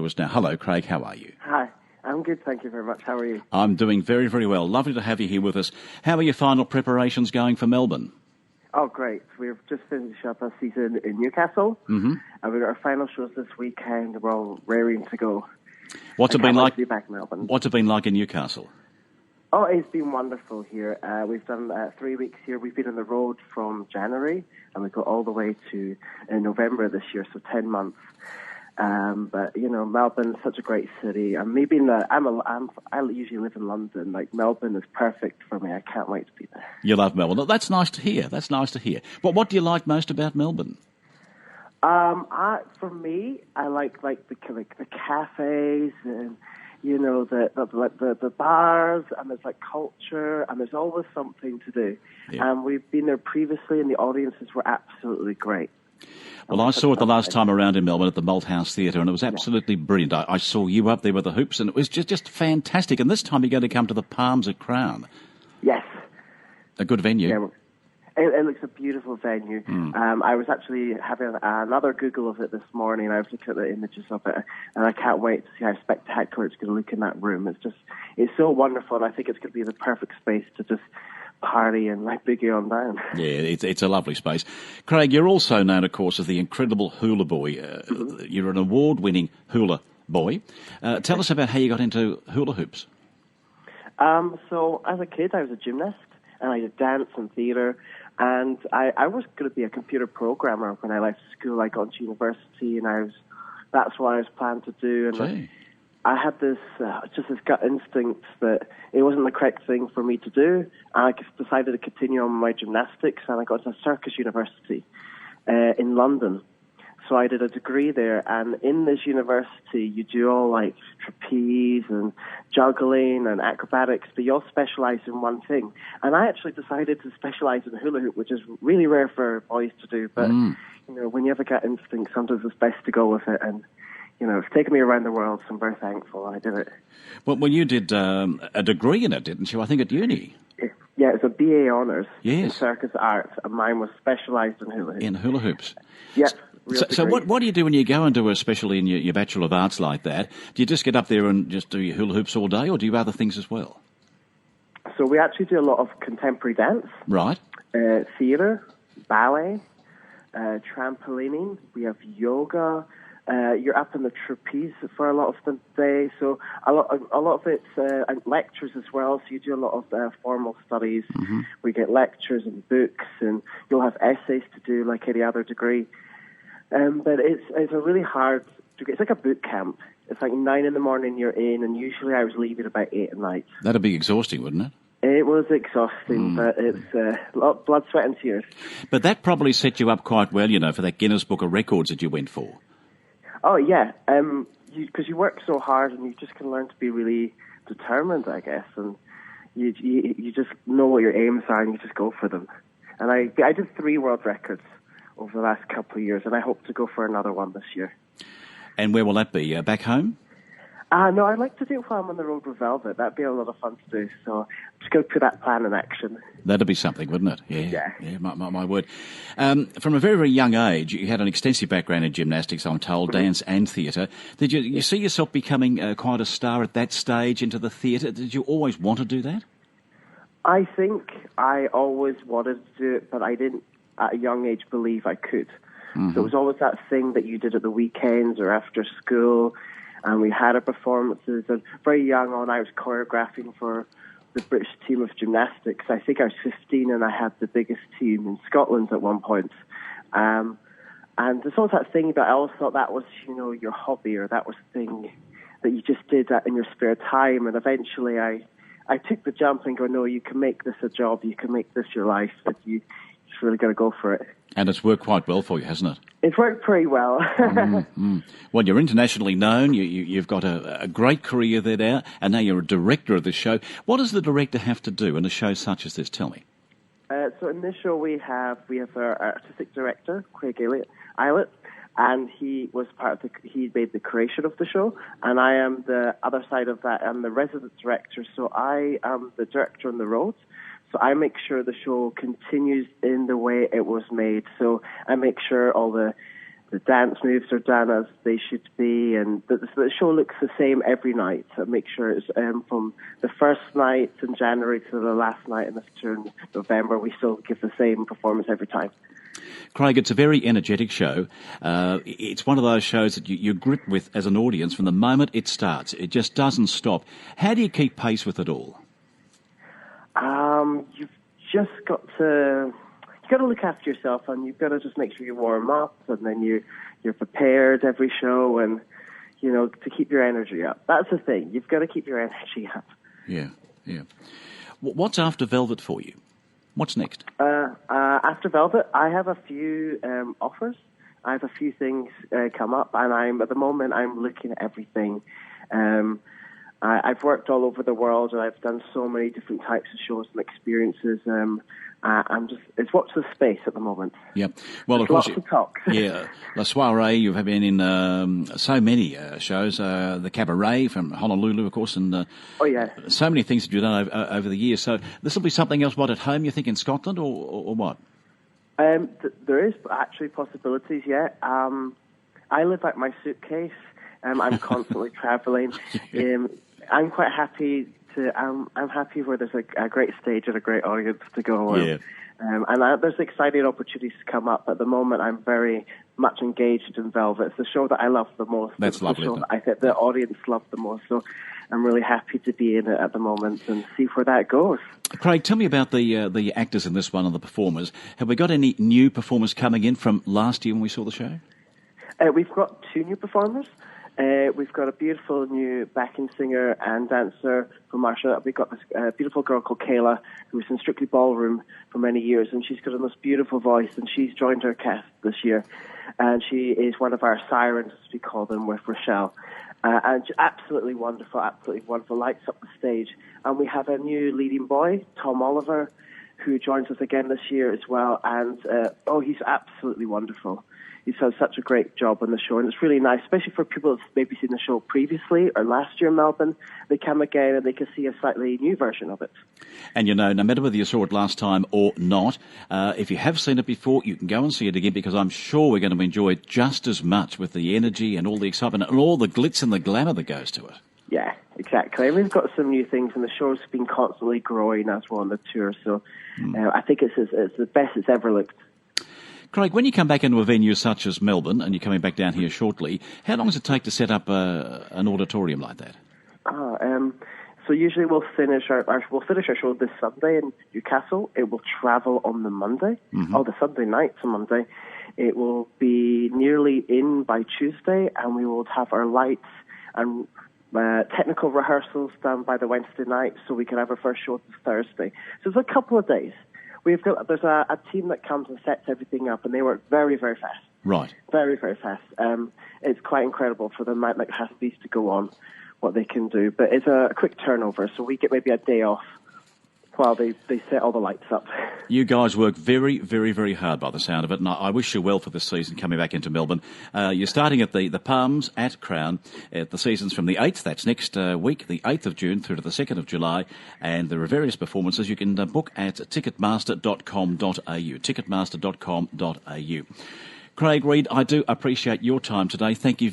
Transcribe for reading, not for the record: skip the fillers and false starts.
us now. Hello, Craig. How are you? Hi. I'm good, thank you very much. How are you? I'm doing very, very well. Lovely to have you here with us. How are your final preparations going for Melbourne? Oh, great. We've just finished up our season in Newcastle. Mm-hmm. And we've got our final shows this weekend. We're all raring to go. What's it been like? To be back in Melbourne. What's it been like in Newcastle? Oh, it's been wonderful here. We've done 3 weeks here. We've been on the road from January, and we go all the way to November this year, so 10 months. But you know, Melbourne's such a great city. I usually live in London. Like, Melbourne is perfect for me. I can't wait to be there. You love Melbourne. That's nice to hear. That's nice to hear. What do you like most about Melbourne? For me, I like the cafes and, you know, the bars, and there's like culture, and there's always something to do. Yeah. And we've been there previously, and the audiences were absolutely great. Well, I saw it the last time around in Melbourne at the Malthouse Theatre, and it was absolutely brilliant. I saw you up there with the hoops, and it was just fantastic. And this time you're going to come to the Palms at Crown. Yes. A good venue. Yeah, it looks a beautiful venue. I was actually having another Google of it this morning. I was looking at the images of it, and I can't wait to see how spectacular it's going to look in that room. It's so wonderful, and I think it's going to be the perfect space to just party and like boogie on down. Yeah, it's a lovely space. Craig, you're also known, of course, as the incredible hula boy. You're an award-winning hula boy. Tell us about how you got into hula hoops. So as a kid, I was a gymnast, and I did dance and theatre, and I was going to be a computer programmer when I left school. I got into university, and that's what I was planning to do. And I had this gut instinct that it wasn't the correct thing for me to do. And I just decided to continue on my gymnastics, and I got to a circus university in London. So I did a degree there, and in this university, you do all like trapeze and juggling and acrobatics, but you all specialize in one thing. And I actually decided to specialize in hula hoop, which is really rare for boys to do. But you know, when you have a gut instinct, sometimes it's best to go with it. And you know, it's taken me around the world, so I'm very thankful I did it. Well, you did a degree in it, didn't you? I think at uni. Yeah, it's a BA Honours in Yes. Circus Arts, and mine was specialised in hula hoops. In hula hoops. Yeah. So what do you do when you go and do a specialty in your Bachelor of Arts like that? Do you just get up there and just do your hula hoops all day, or do you other things as well? So we actually do a lot of contemporary dance. Right. Theatre, ballet, trampolining. We have yoga. You're up in the trapeze for a lot of the day. So a lot of it's and lectures as well. So you do a lot of formal studies. Mm-hmm. We get lectures and books, and you'll have essays to do like any other degree. But it's a really hard degree. It's like a boot camp. It's like 9 a.m. you're in, and usually I was leaving about 8 at night. That'd be exhausting, wouldn't it? It was exhausting, but it's a lot of blood, sweat and tears. But that probably set you up quite well, you know, for that Guinness Book of Records that you went for. Oh, yeah, because you work so hard, and you just can learn to be really determined, I guess, and you just know what your aims are, and you just go for them. And I did 3 world records over the last couple of years, and I hope to go for another one this year. And where will that be? Back home? No, I'd like to do it while I'm on the road with Velvet. That'd be a lot of fun to do, so I'm just going to put that plan in action. That'd be something, wouldn't it? Yeah, my word. From a very, very young age, you had an extensive background in gymnastics, I'm told, dance and theatre. Did you see yourself becoming quite a star at that stage into the theatre? Did you always want to do that? I think I always wanted to do it, but I didn't, at a young age, believe I could. Mm-hmm. So it was always that thing that you did at the weekends or after school, and we had our performances. And very young on, I was choreographing for the British team of gymnastics. I think I was 15, and I had the biggest team in Scotland at one point. And there's always that thing that I always thought that was, you know, your hobby, or that was the thing that you just did that in your spare time. And eventually I took the jump and go, no, you can make this a job, you can make this your life, but you just really got to go for it. And it's worked quite well for you, hasn't it? It's worked pretty well. Well, you're internationally known, you've got a great career there now, and now you're a director of this show. What does the director have to do in a show such as this? Tell me. So in this show we have our artistic director, Craig Eilert, and he was he made the creation of the show, and I am the other side of that. I'm the resident director, so I am the director on the road. So I make sure the show continues in the way it was made. So I make sure all the the dance moves are done as they should be, and the show looks the same every night. So make sure it's from the first night in January to the last night in November. We still give the same performance every time. Craig, it's a very energetic show. It's one of those shows that you're gripped with as an audience from the moment it starts. It just doesn't stop. How do you keep pace with it all? You've just got to... You've got to look after yourself, and you've got to just make sure you warm up, and then you're prepared every show, and, to keep your energy up. That's the thing. You've got to keep your energy up. Yeah. What's after Velvet for you? What's next? After Velvet, I have a few offers. I have a few things come up, and at the moment I'm looking at everything. I've worked all over the world, and I've done so many different types of shows and experiences. It's watch the space at the moment. Yeah, well, of course, lots of talk. Yeah, La Soiree. You've been in so many shows. The Cabaret from Honolulu, of course, and so many things that you've done over the years. So this will be something else. What, at home? You think in Scotland or what? There is actually possibilities. Yeah, I live out my suitcase. I'm constantly travelling. I'm quite happy I'm happy where there's a great stage and a great audience to go. Yeah. There's exciting opportunities to come up. At the moment, I'm very much engaged in Velvet. It's the show that I love the most. That's it's lovely. The show that I think the audience love the most. So I'm really happy to be in it at the moment and see where that goes. Craig, tell me about the actors in this one and the performers. Have we got any new performers coming in from last year when we saw the show? We've got 2 new performers. We've got a beautiful new backing singer and dancer from Marsha. We've got this beautiful girl called Kayla, who was in Strictly Ballroom for many years, and she's got the most beautiful voice, and she's joined our cast this year. And she is one of our sirens, as we call them, with Rochelle. And absolutely wonderful, lights up the stage. And we have a new leading boy, Tom Oliver, who joins us again this year as well. And, he's absolutely wonderful. He's done such a great job on the show, and it's really nice, especially for people that's maybe seen the show previously or last year in Melbourne. They come again and they can see a slightly new version of it. And no matter whether you saw it last time or not, if you have seen it before, you can go and see it again, because I'm sure we're going to enjoy it just as much with the energy and all the excitement and all the glitz and the glamour that goes to it. Yeah, exactly. We've got some new things, and the show's been constantly growing as we're on the tour, so I think it's the best it's ever looked. Craig, when you come back into a venue such as Melbourne, and you're coming back down here shortly, how long does it take to set up an auditorium like that? So usually we'll finish our show this Sunday in Newcastle. It will travel on the Monday, the Sunday night to Monday. It will be nearly in by Tuesday, and we will have our lights and technical rehearsals done by the Wednesday night, so we can have our first show this Thursday. So it's a couple of days. There's a team that comes and sets everything up, and they work very, very fast. Right. Very, very fast. It's quite incredible for the amount that has these to go on, what they can do. But it's a quick turnover, so we get maybe a day off while they set all the lights up. You guys work very, very, very hard by the sound of it, and I wish you well for this season coming back into Melbourne. You're starting at the Palms at Crown. The season's from the 8th, that's next week, the 8th of June through to the 2nd of July, and there are various performances you can book at ticketmaster.com.au, ticketmaster.com.au. Craig, Reid, I do appreciate your time today. Thank you